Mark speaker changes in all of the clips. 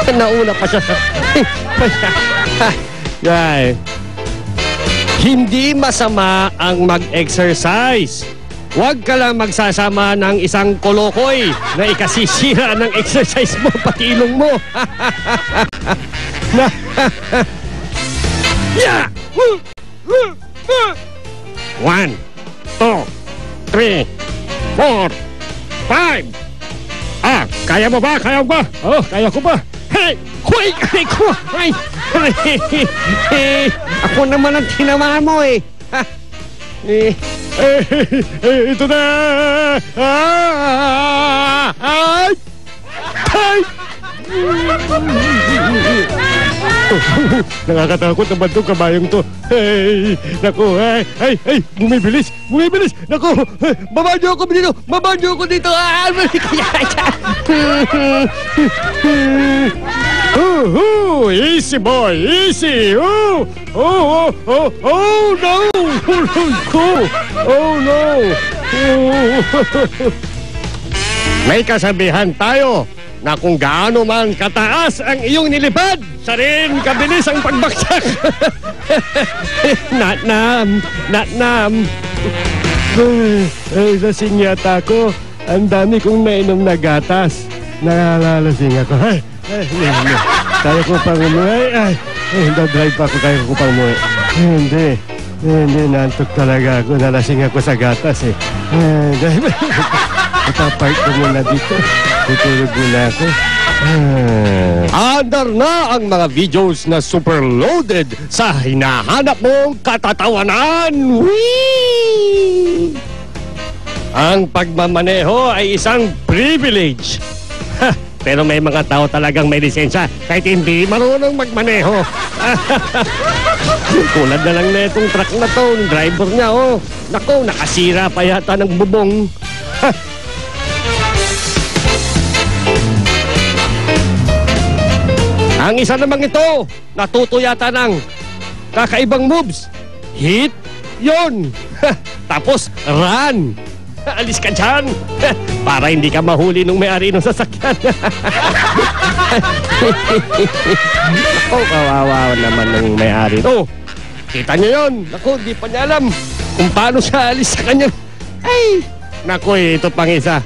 Speaker 1: Nauna pa siya. Guys, hindi masama ang mag-exercise. Huwag ka lang magsasama ng isang kolokoy na ikasisira ng exercise mo, pati ilong mo. Yeah! 1, 2, 3, 4, 5. Kaya mo ba? Kaya mo ba? Oh, kaya ko ba? Hey! Huy! Ay ko! Ay! Ako naman ang tinamaan mo eh. Ito na! Ay! Ay! Nakakatakot naman itong kabayong to. Hey! Naku! Ay! Bumibilis! Bumibilis! Naku! Baba niyo ako dito! Baba niyo ako dito! Easy boy! Easy! Oh no! Oh no! May kasabihan tayo na kung gaano man kataas ang iyong nilipad, sa rin kabilis ang pagbaksak. Natnam! Lasing yata ako. Ang dami kong nainom na gatas. Nalalasing ako. Kaya ko pang umuwi. Drive pa ako. Kaya ko pang umuwi. Hindi, nantok talaga ako. Nalasing ako sa gatas eh. Ipapark ko muna dito. Tutulog muna ako. Andar na ang mga videos na super loaded sa hinahanap mong katatawanan. Whee! Ang pagmamaneho ay isang privilege. Pero may mga tao talagang may lisensya kahit hindi marunong magmaneho. Tulad na lang na itong truck na to, yung driver niya, oh. Naku, nakasira pa yata ng bubong. Ang isa namang ito, natuto yata ng kakaibang moves. Hit, yon. Tapos, run. Alis ka dyan. Para hindi ka mahuli nung may-ari ng sasakyan. Ako, kawawa naman ng may-ari. Oh, kita niyo yun. Naku, di pa niya alam kung paano siya alis sa kanya. Ay, naku, ito pang isa.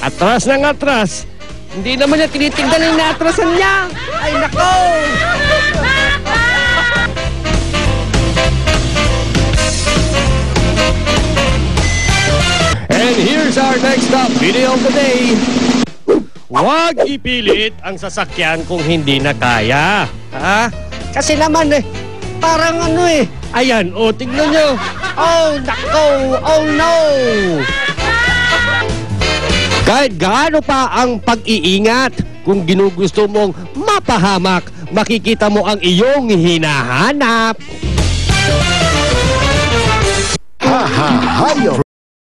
Speaker 1: Atras ng atras. Hindi naman niya tinitignan yung naatrasan niya. Ay, nako! And here's our next top video of the day. Huwag ipilit ang sasakyan kung hindi na kaya. Ha? Kasi naman parang ayan, tignan nyo. Oh, nako! Oh, no! Kahit gaano pa ang pag-iingat, kung ginugusto mong mapahamak, makikita mo ang iyong hinahanap.
Speaker 2: Ha ha, hayo!